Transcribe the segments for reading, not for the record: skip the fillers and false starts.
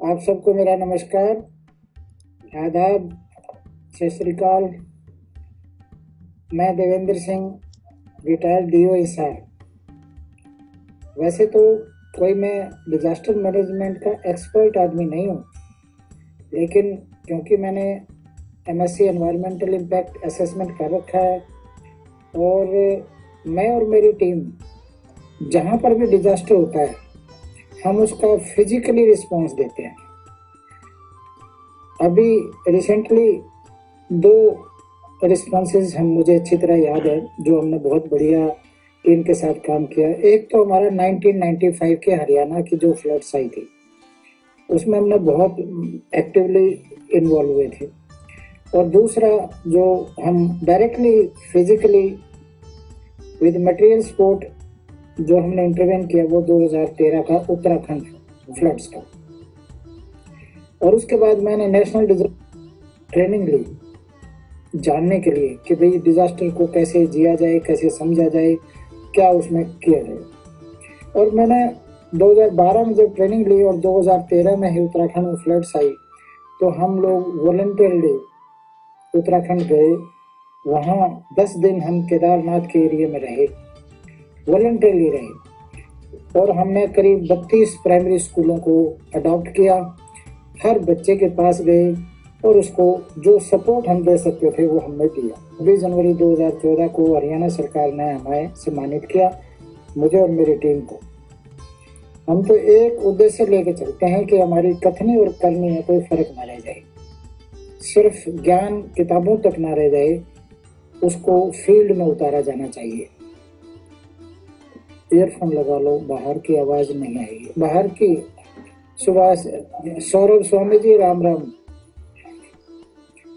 आप सबको मेरा नमस्कार, आदाब, सत श्री अकाल। मैं देवेंद्र सिंह, रिटायर्ड डीओ हिसार। वैसे तो कोई मैं डिजास्टर मैनेजमेंट का एक्सपर्ट आदमी नहीं हूँ, लेकिन क्योंकि मैंने एमएससी एनवायरमेंटल इम्पैक्ट असेसमेंट कर रखा है और मैं और मेरी टीम जहाँ पर भी डिजास्टर होता है हम उसका फिजिकली रिस्पॉन्स देते हैं। अभी रिसेंटली 2 रिस्पॉन्सेज मुझे अच्छी तरह याद है जो हमने बहुत बढ़िया टीम के साथ काम किया। एक तो हमारा 1995 के हरियाणा की जो फ्लड्स आई थी उसमें हमने बहुत एक्टिवली इन्वॉल्व हुए थे, और दूसरा जो हम directly physically with material support जो हमने इंटरवेन किया वो 2013 का उत्तराखंड फ्लड्स का। और उसके बाद मैंने नेशनल ट्रेनिंग ली जानने के लिए कि भाई डिजास्टर को कैसे जिया जाए, कैसे समझा जाए, क्या उसमें किया जाए। और मैंने 2012 में जब ट्रेनिंग ली और 2013 में ही उत्तराखंड में फ्लड्स आई तो हम लोग वॉलंटियरली उत्तराखंड गए। वहाँ 10 दिन हम केदारनाथ के एरिया में रहे, वॉलंटियरली रहे, और हमने करीब 32 प्राइमरी स्कूलों को अडॉप्ट किया। हर बच्चे के पास गए और उसको जो सपोर्ट हम दे सकते थे वो हमने दिया। 20 जनवरी 2014 को हरियाणा सरकार ने हमें सम्मानित किया, मुझे और मेरी टीम को। हम तो एक उद्देश्य लेके चलते हैं कि हमारी कथनी और करनी में कोई फर्क ना रह जाए, सिर्फ ज्ञान किताबों तक ना रह जाए, उसको फील्ड में उतारा जाना चाहिए। ईयरफोन लगा लो, बाहर की आवाज नहीं आएगी। बाहर की सुभाष सौरभ स्वामी जी, राम राम।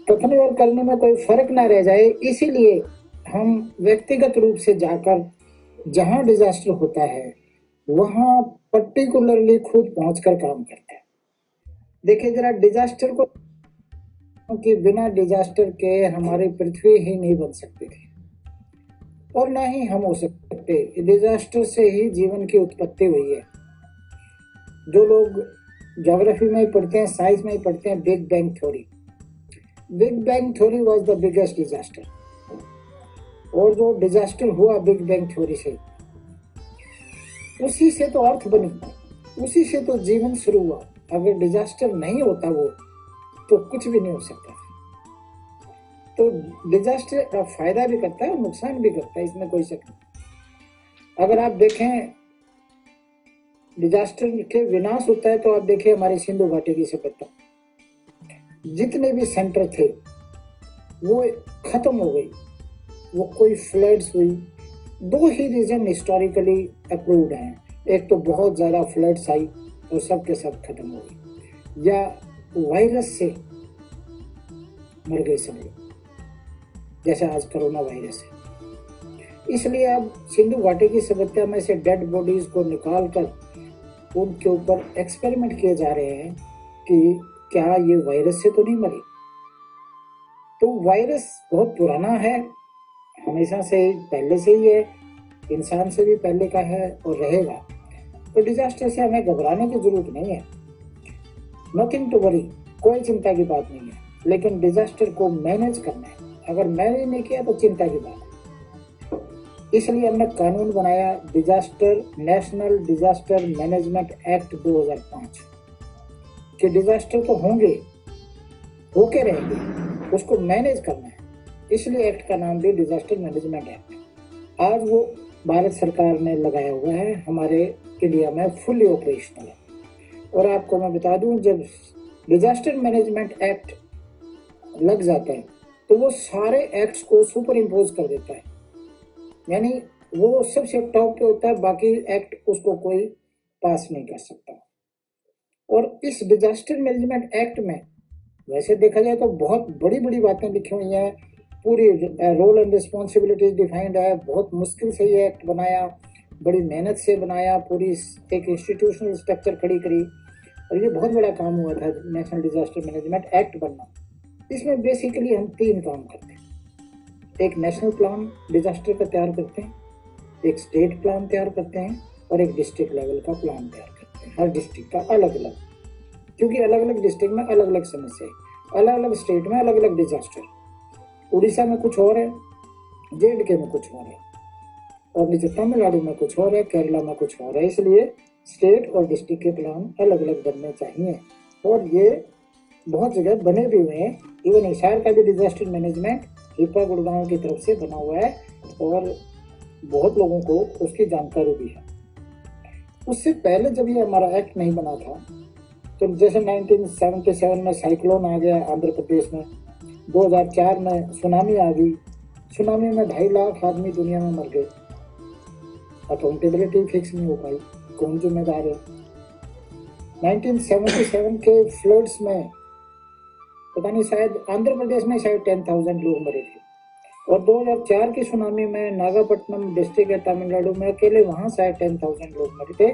कथनी और करने में कोई फर्क ना रह जाए, इसीलिए हम व्यक्तिगत रूप से जाकर जहां डिजास्टर होता है वहां पर्टिकुलरली खुद पहुंचकर काम करते हैं। देखिए जरा, डिजास्टर को कि बिना डिजास्टर के हमारी पृथ्वी ही नहीं बन सकती थी और ना ही हम हो सकते। डिजास्टर से ही जीवन की उत्पत्ति हुई है। जो लोग ज्योग्राफी में ही पढ़ते हैं, साइंस में ही पढ़ते हैं, big bang theory. Big bang theory was the biggest disaster, और जो डिजास्टर हुआ बिग बैंग थ्योरी से, उसी से तो अर्थ बनी, उसी से तो जीवन शुरू हुआ। अगर डिजास्टर नहीं होता वो तो कुछ भी नहीं हो सकता। तो डिजास्टर का फायदा भी करता है और नुकसान भी करता है, इसमें कोई शक नहीं। अगर आप देखें डिजास्टर के विनाश होता है तो आप देखिए हमारी सिंधु घाटी की सभ्यता, जितने भी सेंटर थे वो खत्म हो गई। वो कोई फ्लड्स हुई, 2 ही रीजन हिस्टोरिकली अप्रूव्ड हैं, एक तो बहुत ज्यादा फ्लड्स आई और सब के सब खत्म हो गई, या वायरस से मर गए सब लोग, जैसे आज कोरोना वायरस है। इसलिए अब सिंधु घाटी की सभ्यता में से डेड बॉडीज को निकालकर उनके ऊपर एक्सपेरिमेंट किए जा रहे हैं कि क्या ये वायरस से तो नहीं मरी। तो वायरस बहुत पुराना है, हमेशा से पहले से ही है, इंसान से भी पहले का है और रहेगा। तो डिजास्टर से हमें घबराने की जरूरत नहीं है, नथिंग टू वरी, कोई चिंता की बात नहीं है। लेकिन डिजास्टर को मैनेज करना है, अगर मैनेज नहीं किया तो चिंता की बात है। इसलिए हमने कानून बनाया, disaster national disaster management act 2005, कि डिजास्टर तो होंगे, होके रहेंगे, उसको मैनेज करना है। इसलिए एक्ट का नाम भी डिजास्टर मैनेजमेंट एक्ट। आज वो भारत सरकार ने लगाया हुआ है, हमारे इंडिया में फुली ऑपरेशनल है। और आपको मैं बता दूं, जब डिजास्टर मैनेजमेंट एक्ट लग जाता है तो वो सारे एक्ट्स को सुपर इम्पोज कर देता है, यानी वो सबसे टॉप पे होता है, बाकी एक्ट उसको कोई पास नहीं कर सकता। और इस डिजास्टर मैनेजमेंट एक्ट में वैसे देखा जाए तो बहुत बड़ी बड़ी बातें लिखी हुई हैं, पूरी रोल एंड रिस्पॉन्सिबिलिटीज डिफाइंड है। बहुत मुश्किल से ये एक्ट बनाया, बड़ी मेहनत से बनाया, पूरी एक इंस्टीट्यूशनल स्ट्रक्चर खड़ी करी, और ये बहुत बड़ा काम हुआ था नेशनल डिजास्टर मैनेजमेंट एक्ट बनना। इसमें बेसिकली हम 3 काम करते हैं। एक नेशनल प्लान डिजास्टर का तैयार करते हैं, एक स्टेट प्लान तैयार करते हैं, और एक डिस्ट्रिक्ट लेवल का प्लान तैयार करते हैं। हर डिस्ट्रिक्ट का अलग अलग क्योंकि अलग अलग डिस्ट्रिक्ट में अलग अलग समस्या है, अलग अलग स्टेट में अलग अलग डिजास्टर। उड़ीसा में कुछ और है, JNK में कुछ और है, और नीचे तमिलनाडु में कुछ और है, केरला में कुछ और है। इसलिए स्टेट और डिस्ट्रिक्ट के प्लान अलग अलग बनने चाहिए, और ये बहुत जगह बने भी हुए हैं। इवन हिसार का भी डिजास्टर मैनेजमेंट हिपा गुड़गांव की तरफ से बना हुआ है, और बहुत लोगों को उसकी जानकारी भी है। उससे पहले जब ये हमारा एक्ट नहीं बना था, तो जैसे 1977 में साइक्लोन आ गया आंध्र प्रदेश में, 2004 में सुनामी आ गई, सुनामी में 2.5 लाख आदमी दुनिया में मर गए, अकाउंटेबिलिटी फिक्स नहीं हो पाई, कौन जिम्मेदार है। 1977 के फ्लड्स में पता नहीं, शायद आंध्र प्रदेश में शायद 10,000 लोग मरे थे, और 2004 की सुनामी में नागापट्टनम डिस्ट्रिक्ट है तमिलनाडु में, अकेले वहां शायद 10,000 लोग मरे थे,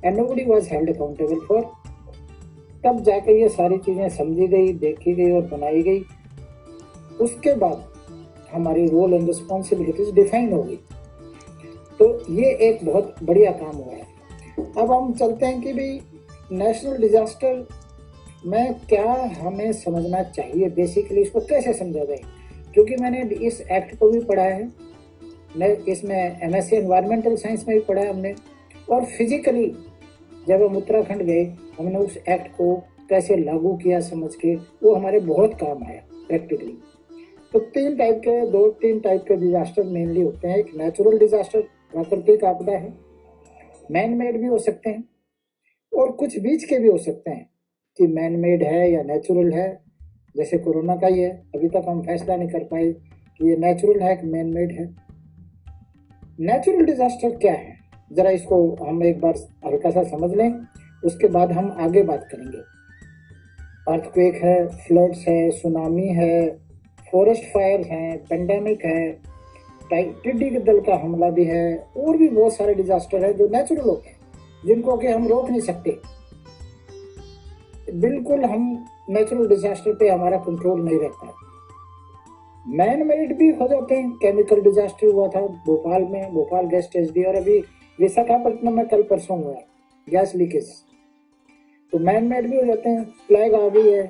and nobody was held accountable for. तब जाके ये सारी चीजें समझी गई, देखी गई और बनाई गई। उसके बाद हमारी रोल एंड रिस्पॉन्सिबिलिटीज डिफाइन हो गई। तो ये एक बहुत बढ़िया काम हुआ है। अब हम चलते हैं कि भाई नेशनल डिजास्टर में क्या हमें समझना चाहिए, बेसिकली इसको कैसे समझा जाए। क्योंकि मैंने इस एक्ट को भी पढ़ा है, मैं इसमें MSc एनवायरमेंटल साइंस में भी पढ़ा है हमने, और फिजिकली जब हम उत्तराखंड गए हमने उस एक्ट को कैसे लागू किया समझ के, वो हमारे बहुत काम आया प्रैक्टिकली। तो 3 टाइप के डिजास्टर मेनली होते हैं। एक नेचुरल डिजास्टर, प्राकृतिक आपदा है, मैन मेड भी हो सकते हैं, और कुछ बीच के भी हो सकते हैं कि मैन मेड है या नेचुरल है। जैसे कोरोना का ही है, अभी तक हम फैसला नहीं कर पाए कि ये नेचुरल है कि मैन मेड है। नेचुरल डिजास्टर क्या है, जरा इसको हम एक बार हल्का सा समझ लें, उसके बाद हम आगे बात करेंगे। अर्थक्वेक है, फ्लड्स है, सुनामी है, फॉरेस्ट फायर है, पेंडेमिक है, टिड्डी के दल का हमला भी है, और भी बहुत सारे डिजास्टर है जो नेचुरल होते हैं, जिनको कि हम रोक नहीं सकते। बिल्कुल हम नेचुरल डिजास्टर पे हमारा कंट्रोल नहीं रहता। मैन मेड भी हो जाते हैं, केमिकल डिजास्टर हुआ था भोपाल में, भोपाल गैस ट्रेजेडी, और अभी विशाखापट्टनम में कल परसों हुआ गैस लीकेज, तो मैन मेड भी हो जाते हैं। प्लेग आ गई है,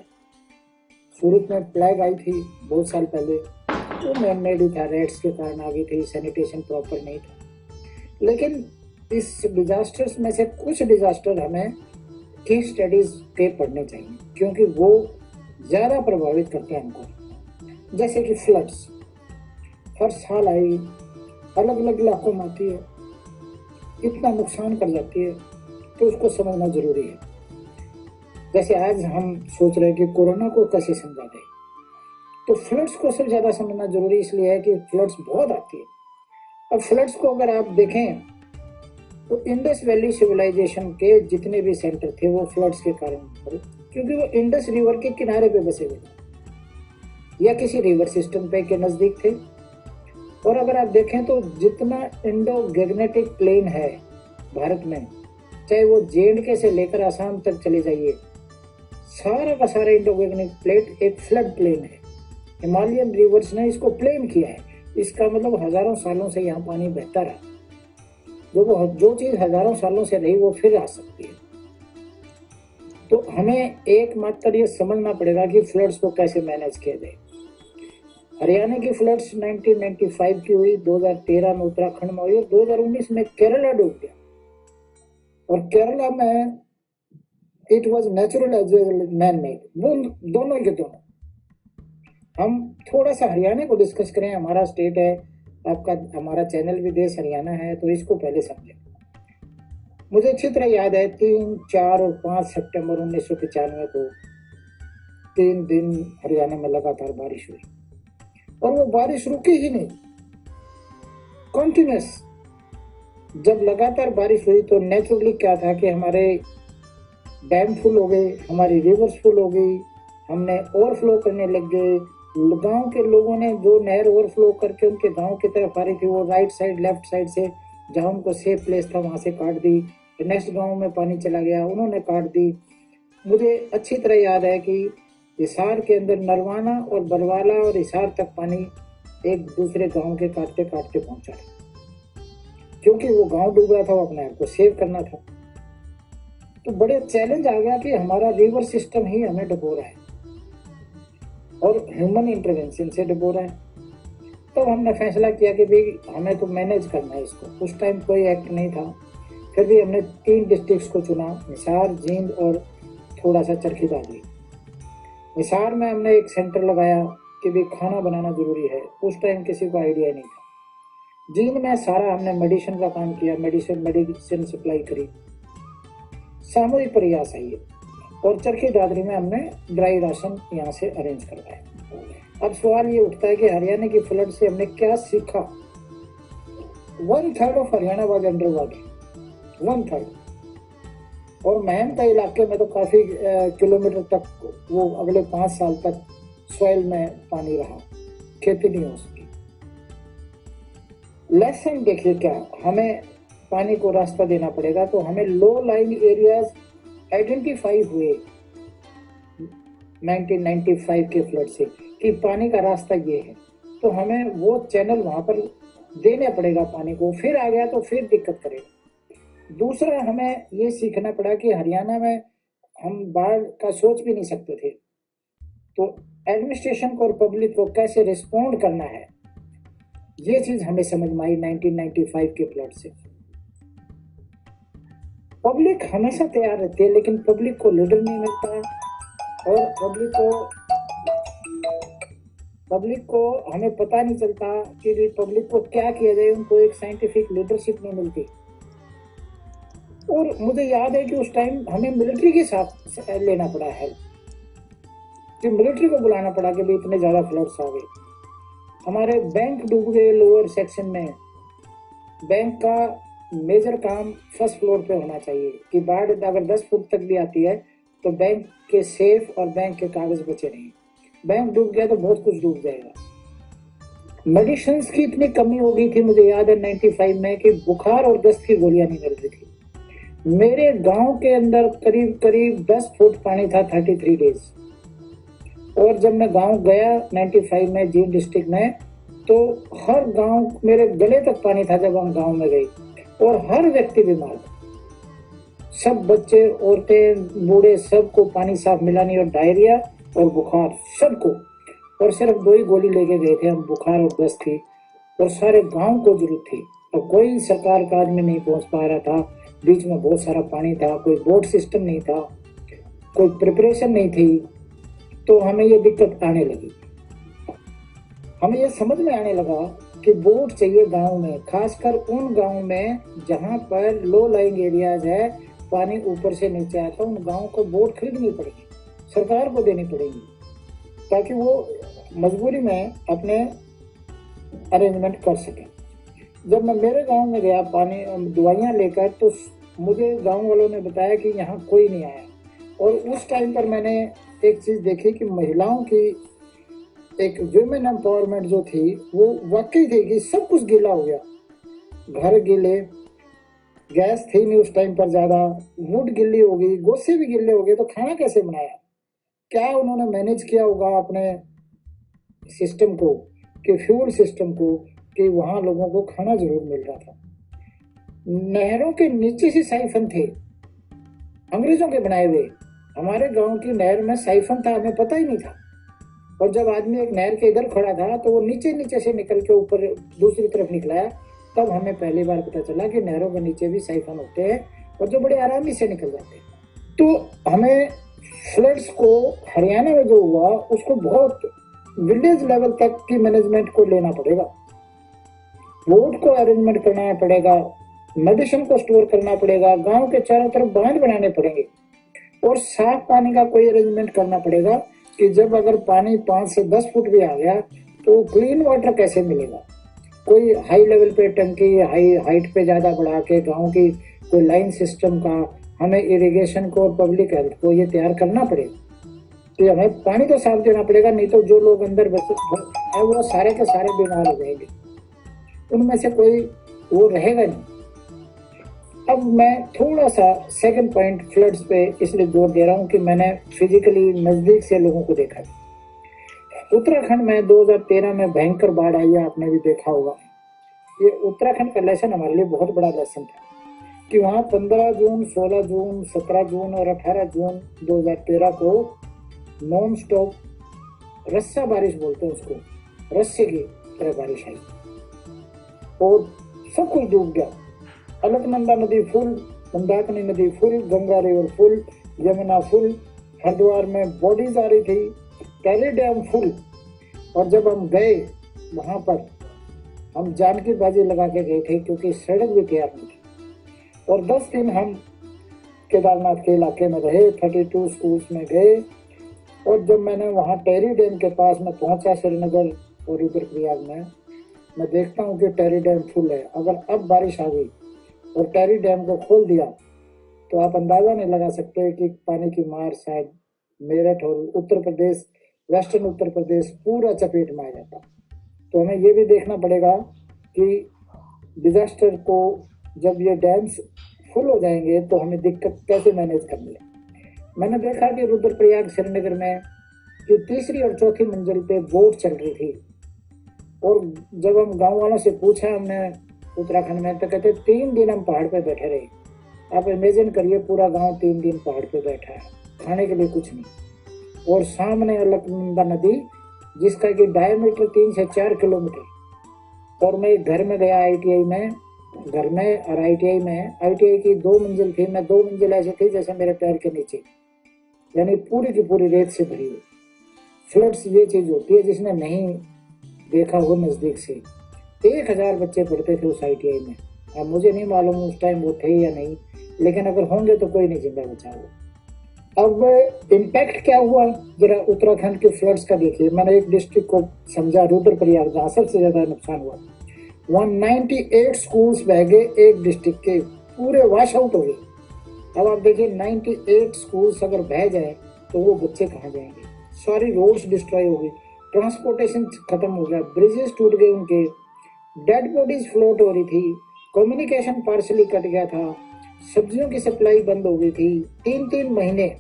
सूरत में प्लेग आई थी बहुत साल पहले, वो मैन मेड ही था, रेट्स के कारण आ गई थी, सैनिटेशन प्रॉपर नहीं था। लेकिन इस डिजास्टर्स में से कुछ डिजास्टर हमें केस स्टडीज के पढ़ने चाहिए, क्योंकि वो ज़्यादा प्रभावित करते हैं हमको। जैसे कि फ्लड्स हर साल आई, अलग अलग इलाकों में आती है, इतना नुकसान कर जाती है, तो उसको समझना जरूरी है। जैसे आज हम सोच रहे हैं कि कोरोना को कैसे समझा जाए, तो फ्लड्स को सबसे ज़्यादा समझना जरूरी इसलिए है कि फ्लड्स बहुत आती है। अब फ्लड्स को अगर आप देखें तो इंडस वैली सिविलाइजेशन के जितने भी सेंटर थे वो फ्लड्स के कारण पड़े, क्योंकि वो इंडस रिवर के किनारे पे बसे हुए थे या किसी रिवर सिस्टम पे के नजदीक थे। और अगर आप देखें तो जितना इंडो गैग्नेटिक प्लेन है भारत में, चाहे वो JNK से लेकर आसाम तक चले जाइए, सारा का सारा इंडो गैग्नेटिक प्लेट एक फ्लड प्लेन है। हिमालयन रिवर्स ने इसको प्लेन किया है। इसका मतलब हजारों सालों से यहाँ पानी बहता रहा, जो चीज हजारों सालों से रही वो फिर आ सकती है। तो हमें एकमात्र ये समझना पड़ेगा कि फ्लड्स को कैसे मैनेज किया जाए। हरियाणा की फ्लड्स 1995 की हुई, 2013 में उत्तराखंड में हुई, और 2019 में केरला डूब गया। और केरला में it was natural as well man made, वो दोनों के दोनों। हम थोड़ा सा हरियाणा को डिस्कस करें, हमारा स्टेट है, आपका हमारा चैनल भी देश हरियाणा है, तो इसको पहले समझें। मुझे अच्छी तरह याद है 3, 4 और 5 सितंबर 1995 को 3 दिन हरियाणा में लगातार बारिश हुई, और वो बारिश रुकी ही नहीं, कंटिन्यूस। जब लगातार बारिश हुई तो नेचुरली क्या था कि हमारे डैम फुल हो गए, हमारी रिवर्स फुल हो गई, हमने ओवरफ्लो करने लग गए। गांव के लोगों ने जो नहर ओवरफ्लो करके उनके गांव की तरफ आ रही थी, वो राइट साइड लेफ्ट साइड से जहां उनको सेफ प्लेस था वहां से काट दी। नेक्स्ट गांव में पानी चला गया, उन्होंने काट दी। मुझे अच्छी तरह याद है कि हिसार के अंदर नरवाना और बरवाला और हिसार तक पानी एक दूसरे गांव के काटते काटते पहुंचा है, क्योंकि वो गांव डूब रहा था, वो अपने आप को सेव करना था। तो बड़े चैलेंज आ गया कि हमारा रिवर सिस्टम ही हमें डुबो रहा है और ह्यूमन इंटरवेंशन से डुबो रहा है। तो हमने फैसला किया कि भाई हमें तो मैनेज करना है इसको। उस टाइम कोई एक्ट नहीं था, फिर भी हमने 3 डिस्ट्रिक्ट्स को चुना, हिसार, जींद और थोड़ा सा चरखी दादरी। हिसार में हमने एक सेंटर लगाया कि भाई खाना बनाना जरूरी है, उस टाइम किसी को आइडिया नहीं था। जींद में सारा हमने मेडिसिन का काम किया, मेडिसिन सप्लाई करी, सामूहिक प्रयास है ये। और चरखी दादरी में हमने ड्राई राशन यहाँ से अरेंज करवाया। अब सवाल ये उठता है कि हरियाणा की फ्लड से हमने क्या सीखा। 1/3 of Haryana was under water, 1/3। और महम का इलाके में तो काफी किलोमीटर तक वो अगले 5 साल तक सॉइल में पानी रहा, खेती नहीं हो सकी। लेसन देखिए क्या, हमें पानी को रास्ता देना पड़ेगा, तो हमें लो लाइन एरियाज आइडेंटिफाई हुए 1995 के फ्लड से कि पानी का रास्ता ये है, तो हमें वो चैनल वहां पर देना पड़ेगा पानी को। फिर आ गया तो फिर दिक्कत करेगा। दूसरा हमें ये सीखना पड़ा कि हरियाणा में हम बाढ़ का सोच भी नहीं सकते थे, तो एडमिनिस्ट्रेशन को और पब्लिक को कैसे रिस्पॉन्ड करना है, ये चीज हमें समझ में आई 1995 के फ्लड से। पब्लिक हमेशा तैयार रहती है, लेकिन पब्लिक को लीडर नहीं मिलता, और पब्लिक को हमें पता नहीं चलता कि भी पब्लिक को क्या किया जाए, उनको एक साइंटिफिक लीडरशिप नहीं मिलती। और मुझे याद है कि उस टाइम हमें मिलिट्री के साथ लेना पड़ा है, कि मिलिट्री को बुलाना पड़ा कि भाई इतने ज्यादा फ्लड्स आ गए। हमारे बैंक डूब गए लोअर सेक्शन में। बैंक का मेजर काम फर्स्ट फ्लोर पे होना चाहिए कि बाढ़ अगर 10 फुट तक भी आती है तो बैंक के सेफ और बैंक के कागज बचे नहीं। बैंक डूब गया तो बहुत कुछ डूब जाएगा। मेडिसिन की इतनी कमी हो गई थी, मुझे याद है 95 में, कि बुखार और दस्त की गोलियां नहीं मिल रही थी। मेरे गांव के अंदर करीब करीब 10 फुट पानी था 33 डेज। और जब मैं गांव गया 95 में जींद डिस्ट्रिक्ट में, तो हर गांव मेरे गले तक पानी था जब हम गांव में गए, और हर व्यक्ति बीमार था। सब बच्चे, औरतें, बूढ़े, सबको पानी साफ मिला नहीं, और डायरिया और बुखार सबको। और सिर्फ 2 ही गोली लेके गए थे हम, बुखार और दस्त की, और सारे गांव को जरूरत थी। और कोई सरकार का आदमी नहीं पहुंच पा रहा था, बीच में बहुत सारा पानी था, कोई बोट सिस्टम नहीं था, कोई प्रिपरेशन नहीं थी। तो हमें ये दिक्कत आने लगी। हमें ये समझ में आने लगा कि बोट चाहिए गांव में, खासकर उन गांव में जहां पर लो लाइंग एरियाज है, पानी ऊपर से नीचे आता, उन गांव को बोट खरीदनी पड़ेगी, सरकार को देनी पड़ेगी, ताकि वो मजबूरी में अपने अरेंजमेंट कर सके। जब मैं मेरे गांव में गया पानी दवाइयाँ लेकर, तो मुझे गांव वालों ने बताया कि यहाँ कोई नहीं आया। और उस टाइम पर मैंने एक चीज देखी कि महिलाओं की एक वुमेन एम्पावरमेंट जो थी, वो वाकई थी कि सब कुछ गीला हो गया, घर गीले, गैस थी नहीं उस टाइम पर ज्यादा, वुड गिल्ली हो गई, गोसे भी गिल्ले हो गए, तो खाना कैसे बनाया? क्या उन्होंने मैनेज किया होगा अपने सिस्टम को, कि फ्यूल सिस्टम को, कि वहां लोगों को खाना जरूर मिल रहा था। नहरों के नीचे से साइफन थे, अंग्रेजों के बनाए हुए। हमारे गांव की नहर में साइफन था, हमें पता ही नहीं था। और जब आदमी एक नहर के इधर खड़ा था, तो वो नीचे नीचे से निकल के ऊपर दूसरी तरफ निकलाया, तब हमें पहली बार पता चला कि नहरों के नीचे भी साइफन होते हैं, और जो बड़े आरामी से निकल जाते हैं। तो हमें फ्लड्स को हरियाणा में जो हुआ, उसको बहुत विलेज लेवल तक की मैनेजमेंट को लेना पड़ेगा, बोट को अरेंजमेंट करना पड़ेगा, मेडिसिन को स्टोर करना पड़ेगा, गांव के चारों तरफ बांध बनाने पड़ेंगे, और साफ पानी का कोई अरेंजमेंट करना पड़ेगा कि जब अगर पानी 5 से 10 फुट भी आ गया तो क्लीन वाटर कैसे मिलेगा। कोई हाई लेवल पे टंकी, हाई हाइट पे ज्यादा बढ़ा के गांव की कोई लाइन सिस्टम का, हमें इरिगेशन को और पब्लिक हेल्थ को ये तैयार करना पड़ेगा कि हमें पानी तो साफ देना पड़ेगा, नहीं तो जो लोग अंदर बसे वो सारे के सारे बीमार हो जाएंगे, उनमें से कोई वो रहेगा नहीं। अब मैं थोड़ा सा सेकंड पॉइंट फ्लड्स पे इसलिए जोर दे रहा हूँ कि मैंने फिजिकली नजदीक से लोगों को देखा। उत्तराखंड में 2013 में भयंकर बाढ़ आई है, आपने भी देखा होगा। ये उत्तराखंड का लेसन हमारे लिए बहुत बड़ा लेसन था। कि वहाँ 15 जून, 16 जून, 17 जून और 18 जून 2013 को नॉन स्टॉप रस्सा बारिश बोलते हैं उसको, रस्से की तरह बारिश आई और सब कुछ डूब गया। अलकनंदा नदी फुल, मंदाकिनी नदी full, Ganga river full, Yamuna full, Haridwar में बॉडीज आ रही थी, कैली डैम फुल। और जब हम गए वहां पर हम जान की बाजी लगा के गए थे क्योंकि सड़क भी तैयार नहीं थी। और 10 दिन हम केदारनाथ के इलाके में रहे, 32 स्कूल्स में गए। और जब मैंने वहाँ टेरी डैम के पास में पहुंचा श्रीनगर और रुद्रप्रयाग में, मैं देखता हूँ कि टेरी डैम फुल है। अगर अब बारिश आ गई और टेरी डैम को खोल दिया तो आप अंदाजा नहीं लगा सकते कि पानी की मार शायद मेरठ और उत्तर प्रदेश, वेस्टर्न उत्तर प्रदेश पूरा चपेट में आ जाता। तो हमें ये भी देखना पड़ेगा कि डिजास्टर को जब ये डैम्स फुल हो जाएंगे तो हमें दिक्कत कैसे मैनेज करनी है। मैंने देखा कि रुद्रप्रयाग श्रीनगर में कि तीसरी और चौथी मंजिल पे बोट चल रही थी। और जब हम गांव वालों से पूछा हमने उत्तराखंड में, तो कहते 3 दिन हम पहाड़ पे बैठे रहे। आप इमेजिन करिए, पूरा गांव 3 दिन पहाड़ पे बैठा है, खाने के लिए कुछ नहीं। और सामने अलकनंदा नदी जिसका कि डायमीटर 3 से 4 किलोमीटर। और मैं घर में गया ITI में, घर में और ITI की 2 मंजिल थी। मैं 2 मंजिल ऐसी थी जैसे मेरे पैर के नीचे, यानी पूरी की पूरी रेत से भरी हुई। फ्लड्स ये चीज होती है जिसने नहीं देखा हो नजदीक से। 1000 बच्चे पढ़ते थे उस ITI में। अब मुझे नहीं मालूम उस टाइम वो थे या नहीं, लेकिन अगर होंगे तो कोई नहीं जिंदा बचा होगा। अब इम्पैक्ट क्या हुआ जरा उत्तराखंड के फ्लड्स का देखिए। मैंने एक डिस्ट्रिक्ट को समझा, रुद्रप्रयाग, जहाँ सबसे ज्यादा नुकसान हुआ। 198 स्कूल्स बह गए एक डिस्ट्रिक्ट के, पूरे वॉश आउट हो गए। अब आप देखिए 98 स्कूल्स अगर बह जाए तो वो बच्चे कहाँ जाएंगे। सारी रोड्स डिस्ट्रॉय हो गई, ट्रांसपोर्टेशन खत्म हो गया, ब्रिजेस टूट गए उनके, डेड बॉडीज फ्लोट हो रही थी, कम्युनिकेशन पार्शली कट गया था, सब्जियों की सप्लाई बंद हो गई थी। 3-3 महीने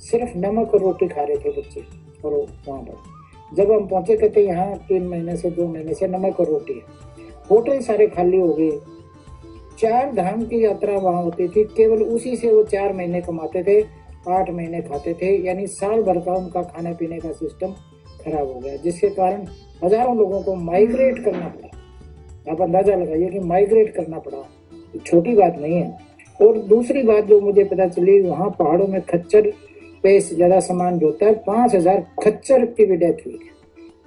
सिर्फ नमक और रोटी खा रहे थे बच्चे। और वहाँ पर जब हम पहुंचे कहते यहाँ 3 महीने से 2 महीने से नमक और रोटी है। होटल सारे खाली हो गए। 4 धाम की यात्रा वहां होती थी, केवल उसी से वो 4 महीने कमाते थे, 8 महीने खाते थे, यानी साल भर का उनका खाने पीने का सिस्टम खराब हो गया, जिसके कारण हजारों लोगों को माइग्रेट करना पड़ा। आप अंदाजा लगाइए कि माइग्रेट करना पड़ा, छोटी बात नहीं है। और दूसरी बात जो मुझे पता चली, वहाँ पहाड़ों में खच्चर पे ज्यादा सामान होता है। 5000 खच्चर की भी डेथ हुई।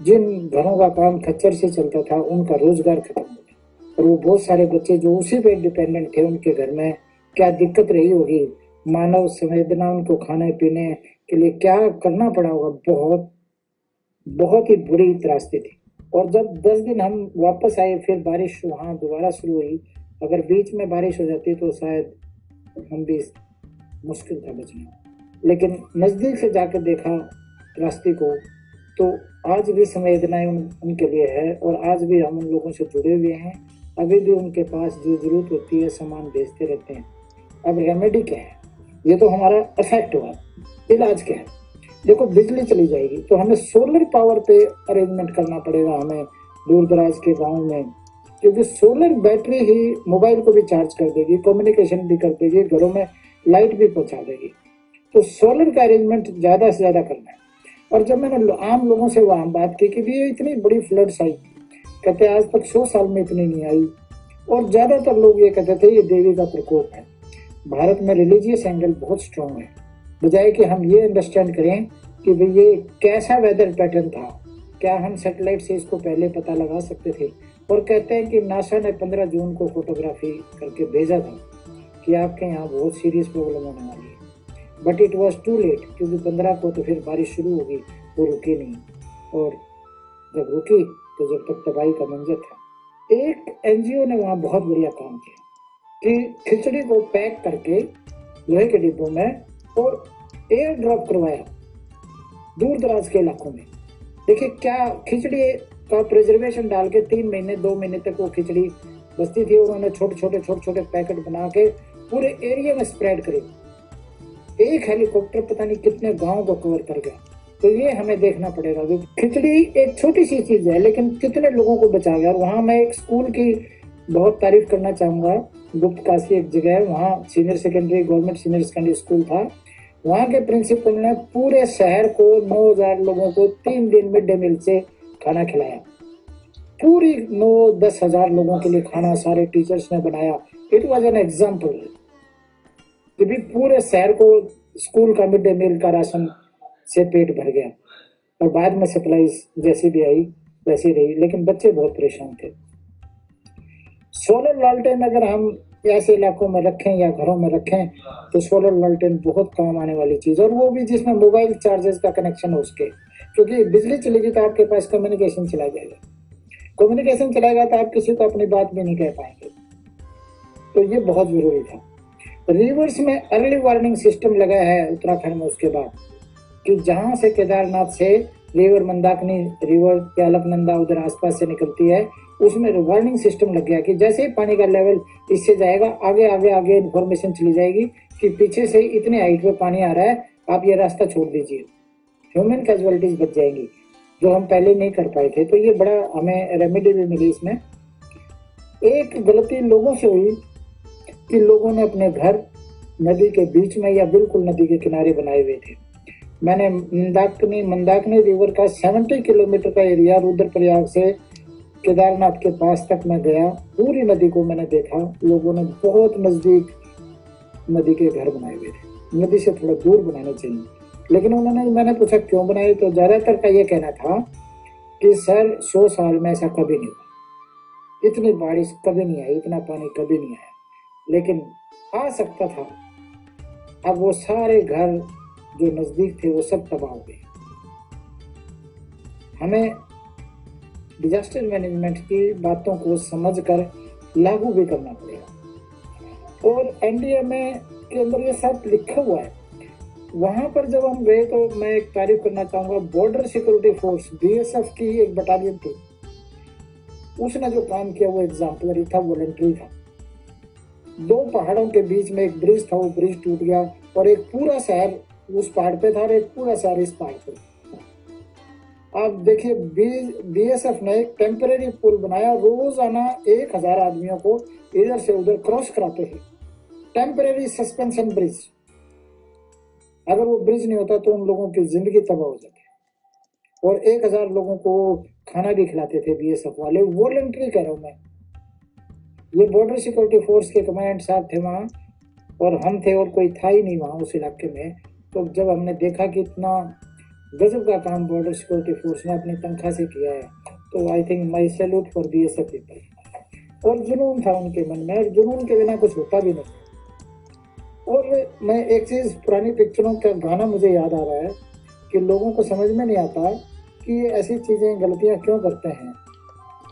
जिन घरों का काम खच्चर से चलता था उनका रोजगार खत्म हो गया। और वो बहुत सारे बच्चे जो उसी पे डिपेंडेंट थे, उनके घर में क्या दिक्कत रही होगी, मानव संवेदना उनको खाने पीने के लिए क्या करना पड़ा होगा। बहुत बहुत ही बुरी त्रासदी थी। और जब 10 दिन हम वापस आए, फिर बारिश वहाँ दोबारा शुरू हुई। अगर बीच में बारिश हो जाती तो शायद हम भी, मुश्किल था बचना। लेकिन नजदीक से जाकर देखा रास्ते को, तो आज भी संवेदनाएं उनके लिए है और आज भी हम उन लोगों से जुड़े हुए हैं। अभी भी उनके पास जो जरूरत होती है सामान भेजते रहते हैं। अब रेमेडी क्या है, ये तो हमारा इफेक्ट हुआ, इलाज क्या है। देखो बिजली चली जाएगी तो हमें सोलर पावर पे अरेंजमेंट करना पड़ेगा, हमें दूर दराज के गाँव में, क्योंकि सोलर बैटरी ही मोबाइल को भी चार्ज कर देगी, कम्युनिकेशन भी कर देगी, घरों में लाइट भी पहुंचा देगी। तो सोलर का अरेंजमेंट ज्यादा से ज्यादा करना है। और जब मैंने आम लोगों से वहां बात की कि भी इतनी बड़ी फ्लड्स आई, कहते आज तक 100 साल में इतनी नहीं आई। और ज्यादातर लोग ये कहते थे ये देवी का प्रकोप है। भारत में रिलीजियस एंगल बहुत स्ट्रॉन्ग है, बजाय कि हम ये अंडरस्टैंड करें कि भाई ये कैसा वेदर पैटर्न था, क्या हम सैटेलाइट से इसको पहले पता लगा सकते थे। और कहते हैं कि नासा ने 15 जून को फोटोग्राफी करके भेजा था कि आपके यहाँ बहुत सीरियस प्रॉब्लम होने वाली है, but it was too late, क्योंकि 15 को तो फिर बारिश शुरू होगी, वो रुकी नहीं। और जब रुकी तो जब तक तबाही का मंजर था। एक NGO ने वहाँ बहुत बढ़िया काम किया कि खिचड़ी को पैक करके लोहे के डिब्बों में और एयर ड्रॉप करवाया दूर दराज के इलाकों में। देखिए क्या खिचड़ी का प्रिजर्वेशन डाल के 3 महीने 2 महीने तक वो खिचड़ी बचती थी। उन्होंने छोटे छोटे पैकेट बना के पूरे एरिया में स्प्रेड करे। एक हेलीकॉप्टर पता नहीं कितने गांव को कवर कर गया। तो ये हमें देखना पड़ेगा कि खिचड़ी एक छोटी सी चीज है लेकिन कितने लोगों को बचा गया। और वहां मैं एक स्कूल की बहुत तारीफ करना चाहूंगा गुप्त काशी एक जगह है, वहाँ senior secondary government senior secondary school था। वहाँ के प्रिंसिपल ने पूरे शहर को 9,000 लोगों को 3 दिन मिड डे मील से खाना खिलाया। पूरी 9-10 हजार लोगों के लिए खाना सारे टीचर्स ने बनाया। इट वॉज एन एग्जाम्पल कि भी पूरे शहर को स्कूल का मिड डे मील का राशन से पेट भर गया। और बाद में सप्लाईज जैसी भी आई वैसी रही, लेकिन बच्चे बहुत परेशान थे। सोलर लालटेन अगर हम ऐसे इलाकों में रखें या घरों में रखें तो सोलर लालटेन बहुत काम आने वाली चीज, और वो भी जिसमें मोबाइल चार्जेस का कनेक्शन हो उसके, क्योंकि बिजली चलेगी तो आपके पास कम्युनिकेशन चला जाएगा, कम्युनिकेशन चलाएगा तो आप किसी को अपनी बात भी नहीं कह पाएंगे। तो ये बहुत जरूरी था। रिवर्स में अर्ली वार्निंग सिस्टम लगा है उत्तराखंड में उसके बाद, कि जहां से केदारनाथ से रिवर मंदाकिनी रिवर या अलकनंदा उधर आसपास से निकलती है, उसमें वार्निंग सिस्टम लग गया कि जैसे ही पानी का लेवल इससे जाएगा आगे आगे आगे इन्फॉर्मेशन चली जाएगी कि पीछे से इतने हाइट पे पानी आ रहा है, आप ये रास्ता छोड़ दीजिए। ह्यूमन कैजुअलिटीज बच जाएंगी जो हम पहले नहीं कर पाए थे। तो ये बड़ा हमें रेमेडी भी मिली इसमें। एक गलती लोगों से हुई कि लोगों ने अपने घर नदी के बीच में या बिल्कुल नदी के किनारे बनाए हुए थे। मैंने मंदाकिनी रिवर का 70 किलोमीटर का एरिया रुद्रप्रयाग से केदारनाथ के पास तक मैं गया, पूरी नदी को मैंने देखा। लोगों ने बहुत नजदीक नदी के घर बनाए हुए थे, नदी से थोड़ा दूर बनाने चाहिए, लेकिन उन्होंने, मैंने पूछा क्यों बनाए, तो ज्यादातर का ये कहना था कि सर 100 साल में ऐसा कभी नहीं हुआ, इतनी बारिश कभी नहीं आई, इतना पानी कभी नहीं आया, लेकिन आ सकता था। अब वो सारे घर जो नजदीक थे वो सब तबाह हो गए। हमें डिजास्टर मैनेजमेंट की बातों को समझकर लागू भी करना पड़ेगा, और एनडीएमए के अंदर ये सब लिखा हुआ है। वहां पर जब हम गए तो मैं एक तारीफ करना चाहूंगा, बॉर्डर सिक्योरिटी फोर्स बीएसएफ की एक बटालियन थी, उसने जो काम किया वो एग्जाम्पलरी था, वॉलंटरी था। 2 पहाड़ों के बीच में एक ब्रिज था, वो ब्रिज टूट गया और एक पूरा शहर उस पहाड़ पे था और एक पूरा शहर इस पहाड़ पे। आप देखिए बीएसएफ ने एक टेम्परेरी पुल बनाया, रोजाना 1,000 आदमियों को इधर से उधर क्रॉस कराते हैं, टेम्परेरी सस्पेंशन ब्रिज। अगर वो ब्रिज नहीं होता तो उन लोगों की जिंदगी तबाह हो जाती, और 1,000 लोगों को खाना भी खिलाते थे बीएसएफ वाले, वॉलंटरी कह रहा हूं मैं। ये बॉर्डर सिक्योरिटी फोर्स के कमांडेंट साहब थे वहाँ, और हम थे, और कोई था ही नहीं वहाँ उस इलाके में। तो जब हमने देखा कि इतना गजब का काम बॉर्डर सिक्योरिटी फोर्स ने अपनी तनख्वाह से किया है, तो I think my salute for BSF people. और जुनून था उनके मन में, और जुनून के बिना कुछ होता भी नहीं। और मैं एक चीज, पुरानी पिक्चरों का गाना मुझे याद आ रहा है कि लोगों को समझ में नहीं आता कि ये ऐसी चीजें गलतियां क्यों करते हैं।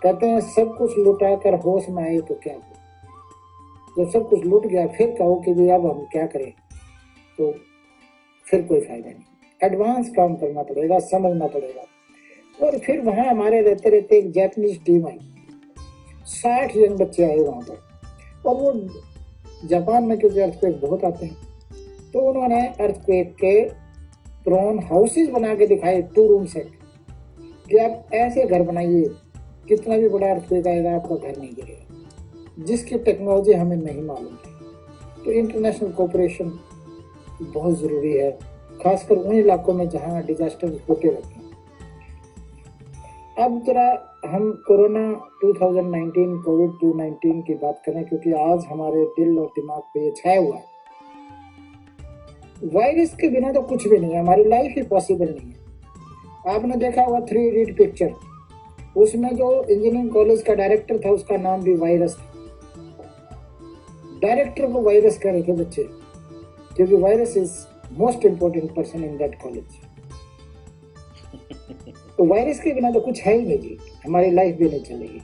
कहते हैं सब कुछ लुटा कर होश में आए तो क्या हो, जब सब कुछ लुट गया फिर कहो कि भाई अब हम क्या करें, तो फिर कोई फायदा नहीं। एडवांस काम करना पड़ेगा, समझना पड़ेगा। और फिर वहां हमारे रहते रहते एक जापानीज टीम आई, 60 यंग बच्चे आए वहां पर, और वो जापान में क्योंकि अर्थक्वेक बहुत आते हैं, तो उन्होंने अर्थक्वेक के प्रोन हाउसेज बना के दिखाए, 2 रूम सेट, कि आप ऐसे घर बनाइए कितना भी बड़ा अर्थक्वेक आएगा आपका घर नहीं गिरेगा, जिसकी टेक्नोलॉजी हमें नहीं मालूम है। तो इंटरनेशनल कोऑपरेशन बहुत जरूरी है, खासकर उन इलाकों में जहां डिजास्टर होते रहते हैं। अब जरा हम कोरोना 2019 कोविड-19 की बात करें, क्योंकि आज हमारे दिल और दिमाग पे ये छाया हुआ है। वायरस के बिना तो कुछ भी नहीं है, हमारी लाइफ ही पॉसिबल नहीं है। आपने देखा हुआ 3 इडियट पिक्चर, उसमें जो इंजीनियरिंग कॉलेज का डायरेक्टर था उसका नाम भी वायरस था। डायरेक्टर को वायरस कह रहे थे बच्चे, क्योंकि virus is most important person in that college. तो वायरस के बिना तो कुछ है ही नहीं जी, हमारी लाइफ भी नहीं चलेगी।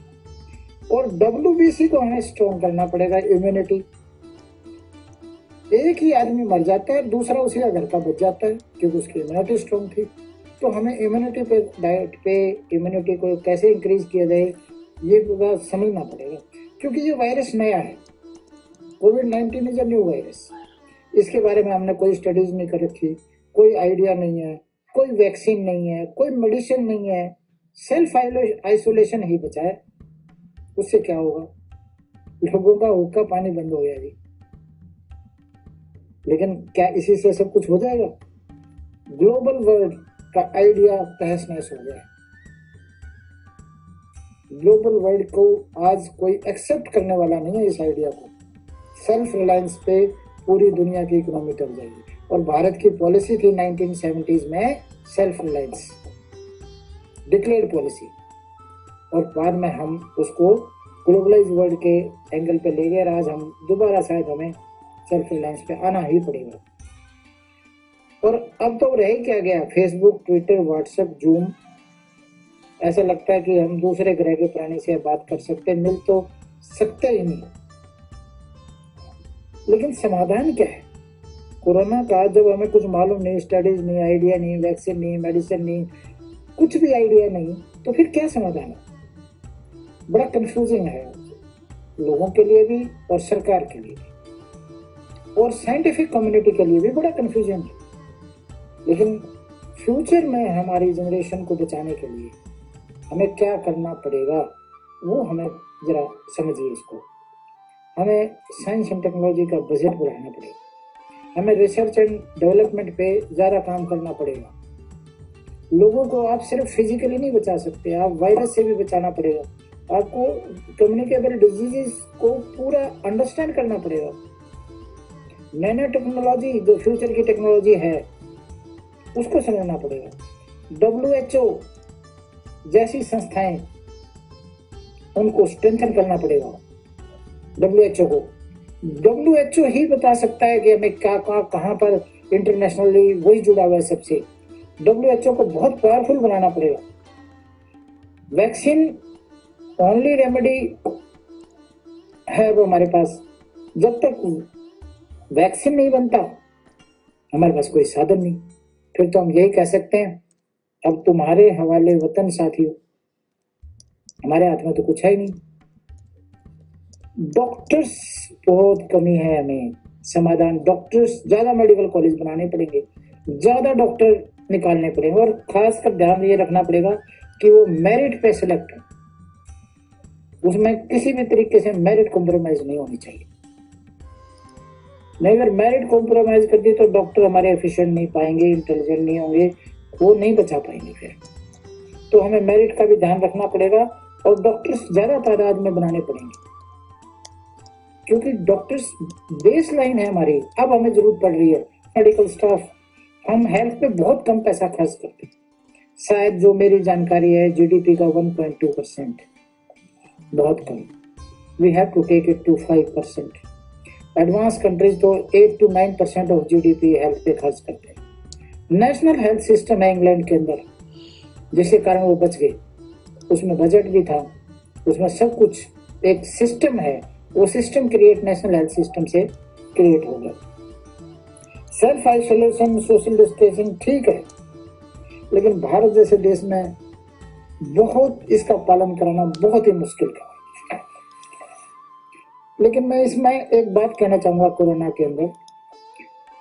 और WBC को हमें स्ट्रॉन्ग करना पड़ेगा, इम्यूनिटी। एक ही आदमी मर जाता है, दूसरा उसी का घर का बच जाता है, क्योंकि उसकी इम्यूनिटी स्ट्रॉन्ग थी। तो हमें इम्यूनिटी पे, डाइट पे इम्यूनिटी को कैसे इंक्रीज किया जाए ये बात समझना पड़ेगा, क्योंकि ये वायरस नया है। कोविड-19 इज अ न्यू वायरस, इसके बारे में हमने कोई स्टडीज नहीं कर रखी, कोई आइडिया नहीं है, कोई वैक्सीन नहीं है, कोई मेडिसिन नहीं है, सेल्फ आइसोलेशन ही बचा है। उससे क्या होगा? लोगों का हुक्का पानी बंद हो गया जी। लेकिन क्या इसी से सब कुछ हो जाएगा? ग्लोबल वर्ल्ड का आइडिया तहस नहस हो गया है। ग्लोबल वर्ल्ड को आज कोई एक्सेप्ट करने वाला नहीं है इस आइडिया को। सेल्फ रिलायंस पे पूरी दुनिया की इकोनॉमी चल जाएगी, और भारत की पॉलिसी थी 1970s में सेल्फ रिलायंस, डिक्लेयर्ड पॉलिसी, और बाद में हम उसको ग्लोबलाइज वर्ल्ड के एंगल पे ले गए। आज हम दोबारा शायद हमें सेल्फ रिलायंस पे आना ही पड़ेगा। और अब तो रह क्या गया, फेसबुक, ट्विटर, व्हाट्सएप, जूम। ऐसा लगता है कि हम दूसरे ग्रह के प्राणी से बात कर सकते, मिल तो सकते ही नहीं। लेकिन समाधान क्या है कोरोना का? जब हमें कुछ मालूम नहीं, स्टडीज नहीं, आइडिया नहीं, वैक्सीन नहीं, मेडिसिन नहीं, कुछ भी आइडिया नहीं, तो फिर क्या समाधान है? बड़ा कंफ्यूजिंग है लोगों के लिए भी और सरकार के लिए भी, और साइंटिफिक कम्युनिटी के लिए भी बड़ा कंफ्यूजन है। लेकिन फ्यूचर में हमारी जनरेशन को बचाने के लिए हमें क्या करना पड़ेगा, वो हमें जरा समझिए इसको। हमें साइंस एंड टेक्नोलॉजी का बजट बढ़ाना पड़ेगा, हमें रिसर्च एंड डेवलपमेंट पे ज़्यादा काम करना पड़ेगा। लोगों को आप सिर्फ फिजिकली नहीं बचा सकते, आप वायरस से भी बचाना पड़ेगा। आपको कम्युनिकेबल डिजीजेस को पूरा अंडरस्टैंड करना पड़ेगा। नैनो टेक्नोलॉजी जो फ्यूचर की टेक्नोलॉजी है उसको समझना पड़ेगा। WHO जैसी संस्थाएं, उनको स्ट्रेंथन करना पड़ेगा। WHO को WHO ही बता सकता है कि हमें क्या कहाँ पर इंटरनेशनली वही जुड़ा हुआ है सबसे। WHO को बहुत पावरफुल बनाना पड़ेगा। वैक्सीन ओनली रेमेडी है वो हमारे पास। जब तक वैक्सीन नहीं बनता हमारे पास कोई साधन नहीं। फिर तो हम यही कह सकते हैं, अब तुम्हारे हवाले वतन साथियों, हमारे हाथ में तो कुछ है ही नहीं। डॉक्टर्स बहुत कमी है, हमें समाधान डॉक्टर्स, ज्यादा मेडिकल कॉलेज बनाने पड़ेंगे, ज्यादा डॉक्टर निकालने पड़ेंगे, और खासकर ध्यान ये रखना पड़ेगा कि वो मेरिट पे सिलेक्ट हो, उसमें किसी भी तरीके से मेरिट कॉम्प्रोमाइज नहीं होनी चाहिए। नहीं, अगर मेरिट कॉम्प्रोमाइज कर दी तो डॉक्टर हमारे एफिशिएंट नहीं पाएंगे, इंटेलिजेंट नहीं होंगे, वो नहीं बचा पाएंगे फिर। तो हमें मेरिट का भी ध्यान रखना पड़ेगा, और डॉक्टर्स ज्यादा तादाद में बनाने पड़ेंगे, क्योंकि डॉक्टर्स बेस लाइन है हमारी। अब हमें जरूरत पड़ रही है मेडिकल स्टाफ। हम हेल्थ पे बहुत कम पैसा खर्च करते हैं, शायद जो मेरी जानकारी है GDP का 1.2%, बहुत कम। We have to take it to 5%। Advance countries तो 8 to 9% ऑफ GDP हेल्थ पे खर्च करते हैं। नेशनल हेल्थ सिस्टम है इंग्लैंड के अंदर, जिसके कारण वो बच गए। उसमें बजट भी था, उसमें सब कुछ एक सिस्टम है, वो system create national health system से क्रिएट हो गया। सेल्फ आइसोलेशन, सोशल डिस्टेंसिंग ठीक है, लेकिन भारत जैसे देश में बहुत इसका पालन कराना बहुत ही मुश्किल है। लेकिन मैं इसमें एक बात कहना चाहूंगा, कोरोना के अंदर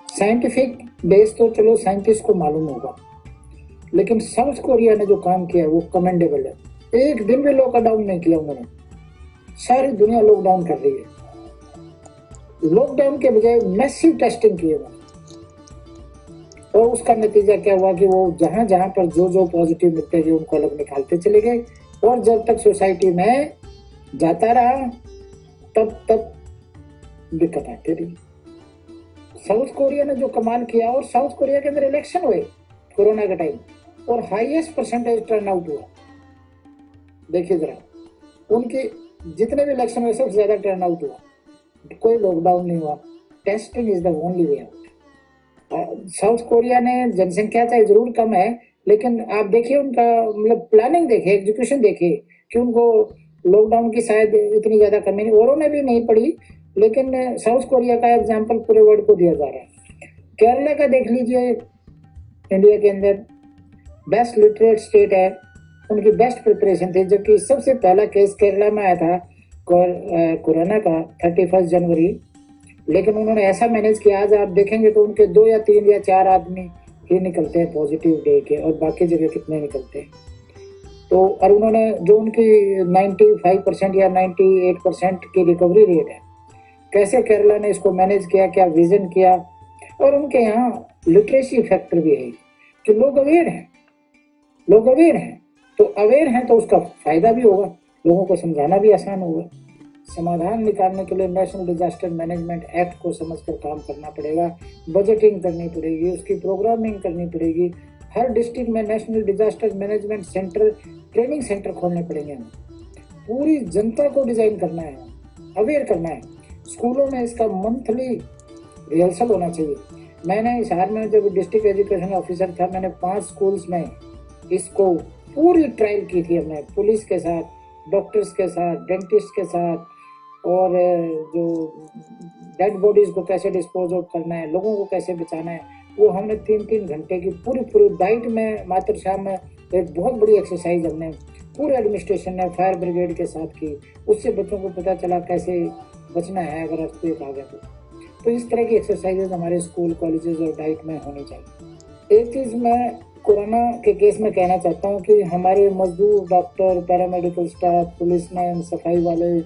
साइंटिफिक बेस तो चलो साइंटिस्ट को मालूम होगा, लेकिन साउथ कोरिया ने जो काम किया वो कमेंडेबल है। एक दिन भी लॉकडाउन नहीं किया उन्होंने, सारी दुनिया लॉकडाउन कर रही है। लॉकडाउन के बजाय मैसिव टेस्टिंग की उन्होंने, और उसका नतीजा क्या हुआ कि वो जहां जहां पर जो पॉजिटिव मिलते गए उनको अलग निकालते चले गए, और जब तक सोसाइटी में जाता रहा तब दिक्कत आती रही। साउथ कोरिया ने जो कमाल किया, और साउथ कोरिया के अंदर इलेक्शन हुए कोरोना के टाइम, और हाईएस्ट परसेंटेज टर्न आउट हुआ। देखिए जरा, उनके जितने भी इलेक्शन हुए सबसे ज्यादा टर्न आउट हुआ, कोई लॉकडाउन नहीं हुआ। Testing is the only way out. South Korea ने जनसंख्या चाहे जरूर कम है, लेकिन आप देखिए उनका मतलब प्लानिंग देखिए, एग्जीक्यूशन देखिए, कि उनको लॉकडाउन की शायद इतनी ज्यादा कमी नहीं, औरों ने भी नहीं पड़ी, लेकिन साउथ कोरिया का एग्जाम्पल पूरे वर्ल्ड को दिया जा रहा है। केरला का देख लीजिए, इंडिया के अंदर बेस्ट लिटरेट स्टेट है, उनकी बेस्ट प्रिपरेशन थी, जबकि सबसे पहला केस केरला में आया था कोरोना का 31 जनवरी, लेकिन उन्होंने ऐसा मैनेज किया। आज आप देखेंगे तो उनके 2 या 3 या 4 आदमी ही निकलते हैं पॉजिटिव डे के, और बाकी जगह कितने निकलते हैं। तो और उन्होंने जो उनकी 95% या 98% की रिकवरी रेट है, कैसे केरला ने इसको मैनेज किया, क्या विजन किया। और उनके यहाँ लिटरेसी फैक्टर भी है कि लोग अवेयर हैं, लोग अवेयर हैं, तो अवेयर हैं तो उसका फायदा भी होगा, लोगों को समझाना भी आसान होगा। समाधान निकालने के लिए नेशनल डिजास्टर मैनेजमेंट एक्ट को समझकर काम करना पड़ेगा, बजटिंग करनी पड़ेगी, उसकी प्रोग्रामिंग करनी पड़ेगी। हर डिस्ट्रिक्ट में national disaster management centre, training centre खोलने पड़ेंगे हमें। पूरी जनता को डिजाइन करना है, अवेयर करना है। स्कूलों में इसका मंथली रिहर्सल होना चाहिए। मैंने इस हार में जब डिस्ट्रिक्ट एजुकेशन ऑफिसर था, मैंने 5 स्कूल्स में इसको पूरी ट्रायल की थी। हमने पुलिस के साथ, डॉक्टर्स के साथ, डेंटिस्ट के साथ, और जो डेड बॉडीज को कैसे डिस्पोज ऑफ करना है, लोगों को कैसे बचाना है, वो हमने 3-3 घंटे की पूरी डाइट में मातृशा में एक बहुत बड़ी एक्सरसाइज हमने पूरे एडमिनिस्ट्रेशन ने फायर ब्रिगेड के साथ की। उससे बच्चों को पता चला कैसे बचना है अगर अर्थक्वेक आ गया तो इस तरह की एक्सरसाइजेज हमारे स्कूल, कॉलेजेस और डाइट में होनी चाहिए। एक चीज़ मैं कोरोना के केस में कहना चाहता हूँ कि हमारे मजदूर, डॉक्टर, पैरामेडिकल स्टाफ, पुलिसमैन, सफाई वाले,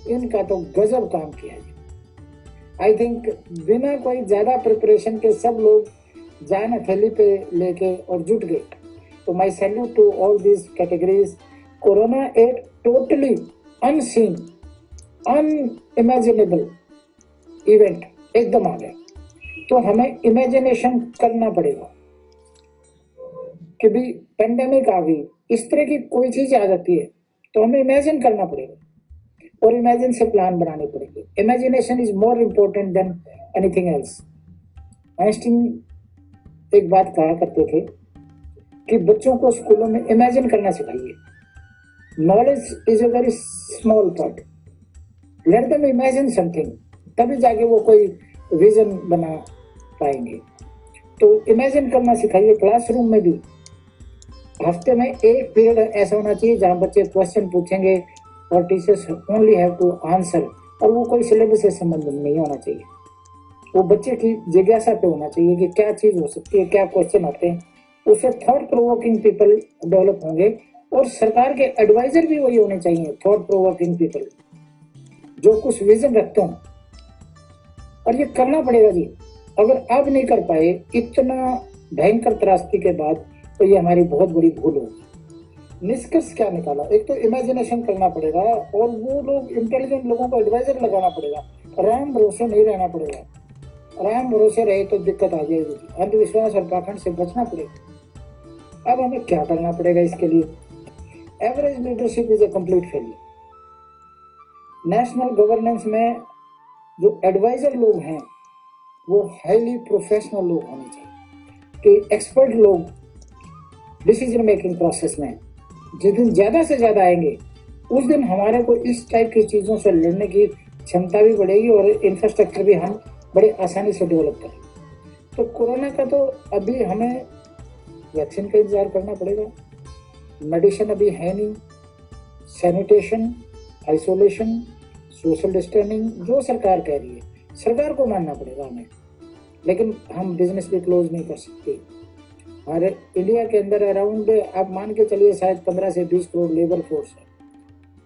इनका तो गजब काम किया है। आई थिंक बिना कोई ज़्यादा प्रिपरेशन के सब लोग जान हथेली पे लेके और जुट गए। तो my salute to all this categories. Corona एक टोटली अनसीन, अनइमेजिनेबल इवेंट एकदम आ गया, तो हमें इमेजिनेशन करना पड़ेगा कि भी पेंडेमिक आ गई, इस तरह की कोई चीज आ जाती है तो हमें इमेजिन करना पड़ेगा और इमेजिन से प्लान बनाने पड़ेंगे। Imagination is more important than anything else. Einstein एक बात कहा करते थे कि बच्चों को स्कूलों में इमेजिन करना सिखाइए। Knowledge is a very small part, let them imagine something, तभी जाके वो कोई विजन बना पाएंगे। तो इमेजिन करना सिखाइए। क्लासरूम में भी हफ्ते में एक पीरियड ऐसा होना चाहिए जहां बच्चे क्वेश्चन पूछेंगे और teachers only have to answer, और वो कोई सिलेबस से संबंध नहीं होना चाहिए। वो बच्चे की जिज्ञासा पे होना चाहिए कि क्या चीज हो सकती है, क्या क्वेश्चन होते हैं। उससे थॉट प्रोवोकिंग पीपल डेवलप होंगे, और सरकार के एडवाइजर भी वही होने चाहिए, थॉट प्रोवोकिंग पीपल जो कुछ विजन रखते हो। और ये करना पड़ेगा जी। अगर अब नहीं कर पाए इतना भयंकर त्रासदी के बाद, तो ये हमारी बहुत बड़ी भूल होगी। निष्कर्ष क्या निकाला? एक तो इमेजिनेशन करना पड़ेगा, और वो लोग इंटेलिजेंट लोगों को एडवाइजर लगाना पड़ेगा। राम भरोसे नहीं रहना पड़ेगा। राम भरोसे रहे तो दिक्कत आ जाएगी। अंधविश्वास और पाखंड से बचना पड़ेगा। अब हमें क्या करना पड़ेगा इसके लिए? Average leadership is a complete failure. National governance में जो एडवाइजर लोग हैं वो हाईली प्रोफेशनल लोग होने चाहिए, कि एक्सपर्ट लोग डिसीजन मेकिंग प्रोसेस में जिस दिन ज्यादा से ज्यादा आएंगे, उस दिन हमारे को इस टाइप की चीजों से लड़ने की क्षमता भी बढ़ेगी और इंफ्रास्ट्रक्चर भी हम बड़े आसानी से डेवलप करें। तो कोरोना का तो अभी हमें वैक्सीन का इंतजार करना पड़ेगा, मेडिसिन अभी है नहीं, सैनिटेशन, आइसोलेशन, सोशल डिस्टेंसिंग जो सरकार कह रही है, सरकार को मानना पड़ेगा हमें। लेकिन हम बिजनेस भी क्लोज नहीं कर सकते। हमारे इंडिया के अंदर अराउंड आप मान के चलिए शायद 15 से 20 करोड़ लेबर फोर्स है,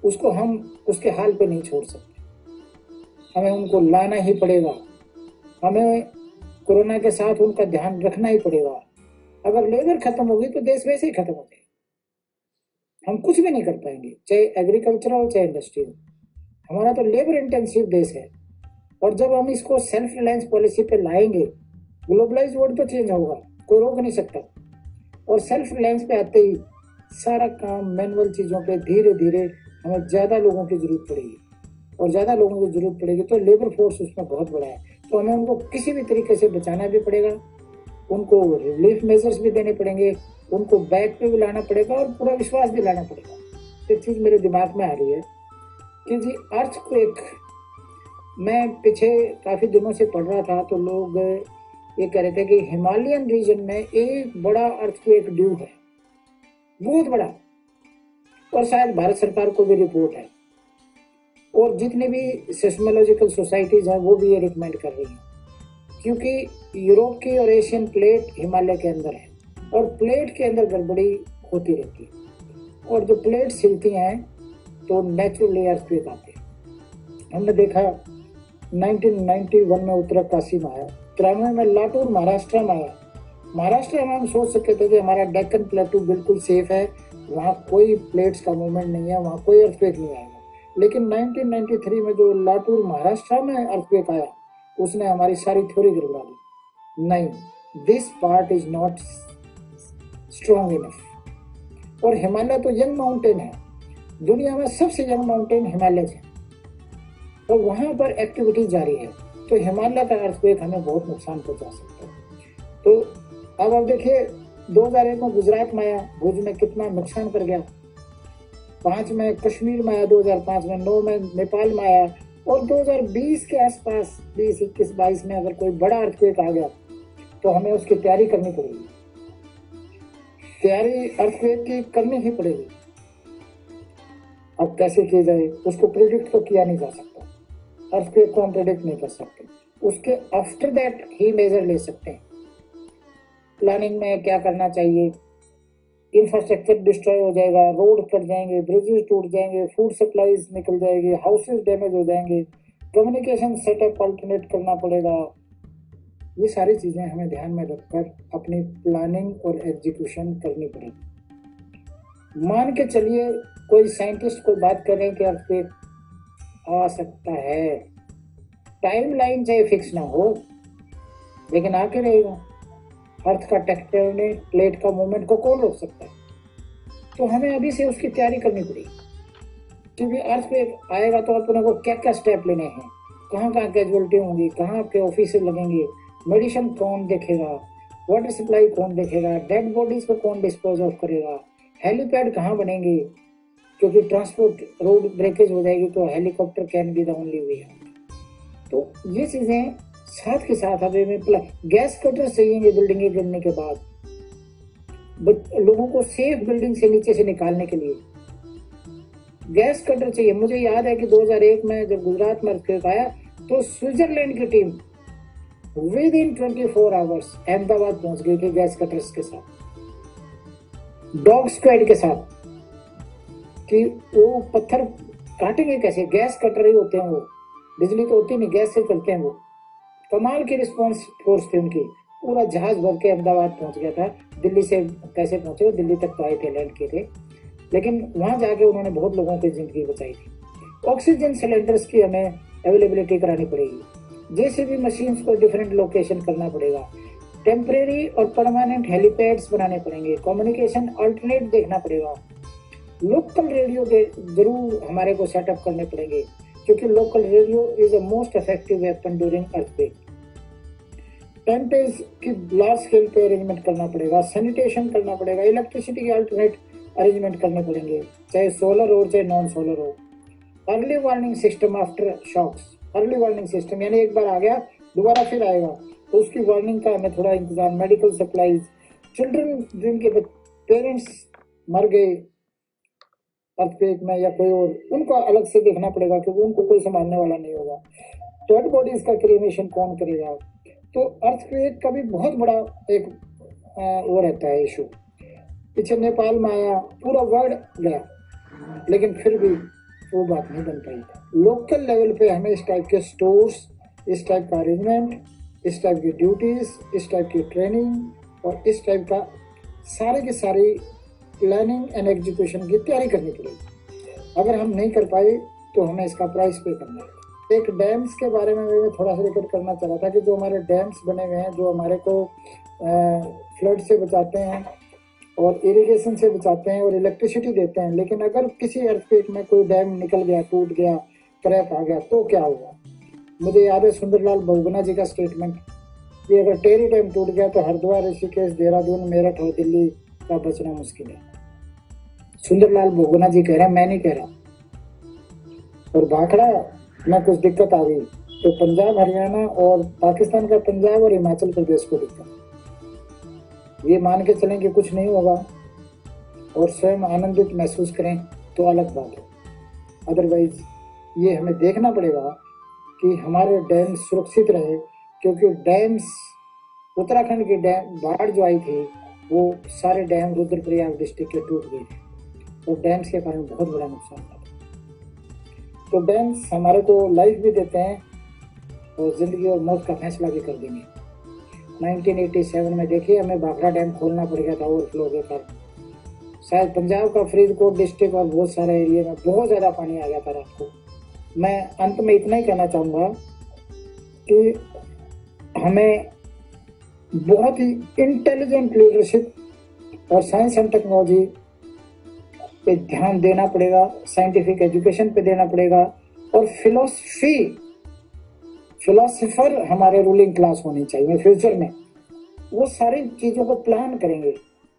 उसको हम उसके हाल पे नहीं छोड़ सकते। हमें उनको लाना ही पड़ेगा, हमें कोरोना के साथ उनका ध्यान रखना ही पड़ेगा। अगर लेबर खत्म होगी तो देश वैसे ही खत्म हो जाएगा, हम कुछ भी नहीं कर पाएंगे, चाहे एग्रीकल्चर हो चाहे इंडस्ट्री हो। हमारा तो लेबर इंटेंसिव देश है, और जब हम इसको सेल्फ रिलायंस पॉलिसी पे लाएंगे, ग्लोबलाइज वर्ल्ड तो चेंज होगा, कोई रोक नहीं सकता। और सेल्फ रिलायंस पे आते ही सारा काम मैनुअल चीज़ों पे धीरे धीरे हमें ज़्यादा लोगों की जरूरत पड़ेगी, और ज़्यादा लोगों की जरूरत पड़ेगी तो लेबर फोर्स उसमें बहुत बड़ा है, तो हमें उनको किसी भी तरीके से बचाना भी पड़ेगा, उनको रिलीफ मेजर्स भी देने पड़ेंगे, उनको बैक पे भी लाना पड़ेगा और पूरा विश्वास भी लाना पड़ेगा। एक चीज़ मेरे दिमाग में आ रही है कि जी अर्थक्वेक, मैं पीछे काफ़ी दिनों से पढ़ रहा था तो लोग ये कह रहे थे कि हिमालयन रीजन में एक बड़ा अर्थक्वेक ड्यू है, बहुत बड़ा, और शायद भारत सरकार को भी रिपोर्ट है, और जितने भी सेस्मोलॉजिकल सोसाइटीज हैं वो भी ये रिकमेंड कर रही हैं, क्योंकि यूरोप की और एशियन प्लेट हिमालय के अंदर है, और प्लेट के अंदर गड़बड़ी होती रहती है। और जो प्लेट्स हिलती हैं तो नेचुरली अर्थक्वेक आते हैं। हमने देखा 1991 में उत्तरकाशी में आया, 93 में लातूर महाराष्ट्र में आया। महाराष्ट्र में हम सोच सकते थे कि हमारा डेक्कन प्लेटू बिल्कुल सेफ है, वहाँ कोई प्लेट्स का मूवमेंट नहीं है, वहाँ कोई अर्थक्वेक नहीं आएगा। लेकिन 1993 में जो लातूर महाराष्ट्र में अर्थक्वेक आया, उसने हमारी सारी थ्योरी गिरवा दी। नहीं, this part is not strong enough. और हिमालय तो यंग माउंटेन है, दुनिया में सबसे यंग माउंटेन हिमालय है, और वहां पर एक्टिविटी जारी है, तो हिमालय का अर्थक्वेक हमें बहुत नुकसान पहुंचा सकता है। तो अब आप देखिए 2001 में गुजरात में आया, भुज में कितना नुकसान कर गया, 5 में कश्मीर में आया, 2005 में, 9 में नेपाल में आया, और 2020 के आसपास 20, 21, 22 में अगर कोई बड़ा अर्थक्वेक आ गया तो हमें उसकी तैयारी करनी पड़ेगी। तैयारी अर्थक्वेक की करनी ही पड़ेगी। अब कैसे की जाए, उसको प्रिडिक्ट तो किया नहीं जा सकता, अर्थक्वेक को हम प्रिडिक्ट नहीं कर सकते, उसके आफ्टर दैट ही मेजर ले सकते हैं। प्लानिंग में क्या करना चाहिए, इंफ्रास्ट्रक्चर डिस्ट्रॉय हो जाएगा, रोड कट जाएंगे, ब्रिजेस टूट जाएंगे, फूड सप्लाईज निकल जाएगी, हाउसेस डैमेज हो जाएंगे, कम्युनिकेशन सेटअप अल्टरनेट करना पड़ेगा। ये सारी चीजें हमें ध्यान में रखकर अपनी प्लानिंग और एग्जीक्यूशन करनी पड़ेगी। मान के चलिए कोई साइंटिस्ट कोई बात कर रहे हैं कि अर्थक्वेक आ सकता है, टाइम लाइन चाहे फिक्स ना हो लेकिन आके रहेगा। अर्थ का टेक्टोनिक प्लेट का मूवमेंट को कौन रोक सकता है? तो हमें अभी से उसकी तैयारी करनी पड़ेगी, क्योंकि अर्थक्वेक आएगा तो अपने को क्या क्या स्टेप लेने हैं, कहाँ कहाँ कैजुअलिटी होंगी, कहाँ आपके ऑफिस लगेंगे, मेडिसिन कौन देखेगा, वाटर सप्लाई कौन देखेगा, डेड बॉडीज को कौन डिस्पोज ऑफ करेगा, हेलीपैड कहाँ बनेंगे, क्योंकि ट्रांसपोर्ट रोड ब्रेकेज हो जाएगी तो helicopter can be the only way. तो ये चीजें साथ के साथ हमें गैस कटर चाहिए बिल्डिंग गिरने के बाद, लोगों को सेफ बिल्डिंग से नीचे से निकालने के लिए गैस कटर चाहिए। मुझे याद है कि 2001 में जब गुजरात में अर्थक्वेक आया तो स्विट्जरलैंड की team with in 24 hours Ahmedabad पहुंच गई थी गैस कटर्स के साथ, डॉग स्क्वाड के साथ, कि वो पत्थर काटेंगे कैसे, गैस कटर ही होते हैं वो, बिजली तो होती नहीं, गैस से चलते हैं वो। कमाल की रिस्पॉन्स फोर्स थी उनकी, पूरा जहाज भर के अहमदाबाद पहुंच गया था। दिल्ली से कैसे पहुंचे, दिल्ली तक तो आए थे, लैंड किए थे, लेकिन वहां जाके उन्होंने बहुत लोगों की जिंदगी बचाई थी। ऑक्सीजन सिलेंडर्स की हमें अवेलेबिलिटी करानी पड़ेगी, जेसीबी मशीन्स को डिफरेंट लोकेशन करना पड़ेगा, टेम्परेरी और परमानेंट हेलीपैड्स बनाने पड़ेंगे, कम्युनिकेशन अल्टरनेट देखना पड़ेगा, लोकल रेडियो के जरूर हमारे को सेटअप करने पड़ेंगे, क्योंकि local radio is a most effective weapon during earthquake. टेम्परेज की लार्ज स्केल पे अरेंजमेंट करना पड़ेगा, सैनिटेशन करना पड़ेगा, इलेक्ट्रिसिटी के अल्टरनेट अरेंजमेंट करने पड़ेंगे, चाहे सोलर हो चाहे नॉन सोलर हो। Early warning system aftershocks, early warning system यानी एक बार आ गया दोबारा फिर आएगा तो उसकी वार्निंग का हमें थोड़ा इंतजाम, मेडिकल सप्लाईज, चिल्ड्रन जिनके पेरेंट्स मर गए अर्थक्वेक में या कोई और, उनको अलग से देखना पड़ेगा क्योंकि उनको कोई संभालने वाला नहीं होगा। डेड बॉडीज का क्रीमेशन कौन करेगा? तो अर्थक्वेक का भी बहुत बड़ा एक वो रहता है इशू। पीछे नेपाल में आया, पूरा वर्ल्ड गया, लेकिन फिर भी वो बात नहीं बन पाई। लोकल लेवल पे हमें इस टाइप के स्टोर्स, इस टाइप का अरेंजमेंट, इस टाइप की ड्यूटीज, इस टाइप की ट्रेनिंग और इस टाइप का सारे की सारी प्लानिंग एंड एग्जीक्यूशन की तैयारी करनी पड़ेगी। अगर हम नहीं कर पाए तो हमें इसका प्राइस पे करना है। एक डैम्स के बारे में मैं थोड़ा सा जिक्र करना चाह रहा था कि जो हमारे डैम्स बने हुए हैं, जो हमारे को फ्लड से बचाते हैं और इरिगेशन से बचाते हैं और इलेक्ट्रिसिटी देते हैं, लेकिन अगर किसी अर्थक्वेक में कोई डैम निकल गया, टूट गया, क्रैक आ गया तो क्या होगा? मुझे याद है सुंदरलाल बहुगुणा जी का स्टेटमेंट कि अगर टेरी डैम टूट गया तो हरिद्वार, ऋषिकेश, देहरादून, मेरठ और दिल्ली का बचना मुश्किल है। सुंदरलाल बहुगुणा जी कह रहे हैं, मैं नहीं कह रहा। और भाखड़ा में कुछ दिक्कत आ गई तो पंजाब, हरियाणा और पाकिस्तान का पंजाब और हिमाचल प्रदेश को दिक्कत, ये मान के चलें कि कुछ नहीं होगा और स्वयं आनंदित महसूस करें तो अलग बात है। अदरवाइज ये हमें देखना पड़ेगा कि हमारे डैम सुरक्षित रहे, क्योंकि डैम्स, उत्तराखंड की डैम बाढ़ जो आई थी वो सारे डैम रुद्रप्रयाग डिस्ट्रिक्ट के टूट गए थे और डैम्स के कारण बहुत बड़ा नुकसान होता है। तो डैम्स हमारे को लाइफ भी देते हैं और जिंदगी और मौत का फैसला भी कर देंगे। 1987 में देखिए हमें भाखड़ा डैम खोलना पड़ गया था ओवरफ्लो के कारण। शायद पंजाब का फरीदकोट डिस्ट्रिक्ट और बहुत सारे एरिया में बहुत ज़्यादा पानी आ गया था रात को। मैं अंत में इतना ही कहना चाहूँगा कि हमें बहुत ही इंटेलिजेंट लीडरशिप और साइंस एंड टेक्नोलॉजी पे ध्यान देना पड़ेगा, साइंटिफिक एजुकेशन पे देना पड़ेगा और फिलोसफर हमारे रूलिंग क्लास होनी चाहिए फ्यूचर में। वो सारी चीज़ों को प्लान करेंगे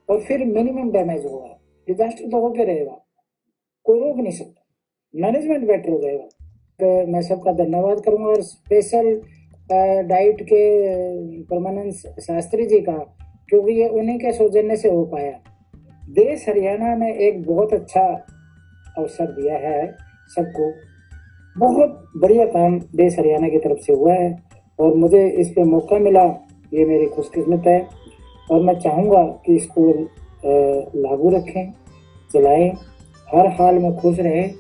और फिर मिनिमम डैमेज होगा। डिजास्टर तो होके रहेगा, कोई रोक नहीं सकता, मैनेजमेंट बेटर हो जाएगा। तो मैं सबका धन्यवाद करूंगा और स्पेशल डाइट के परमानंद शास्त्री जी का, क्योंकि ये उन्हीं के सौजन्य से हो पाया। देश हरियाणा ने एक बहुत अच्छा अवसर दिया है सबको, बहुत बढ़िया काम देश हरियाणा की तरफ से हुआ है और मुझे इस पे मौका मिला, ये मेरी खुशकिस्मत है। और मैं चाहूँगा कि इसको लागू रखें, चलाएं, हर हाल में खुश रहें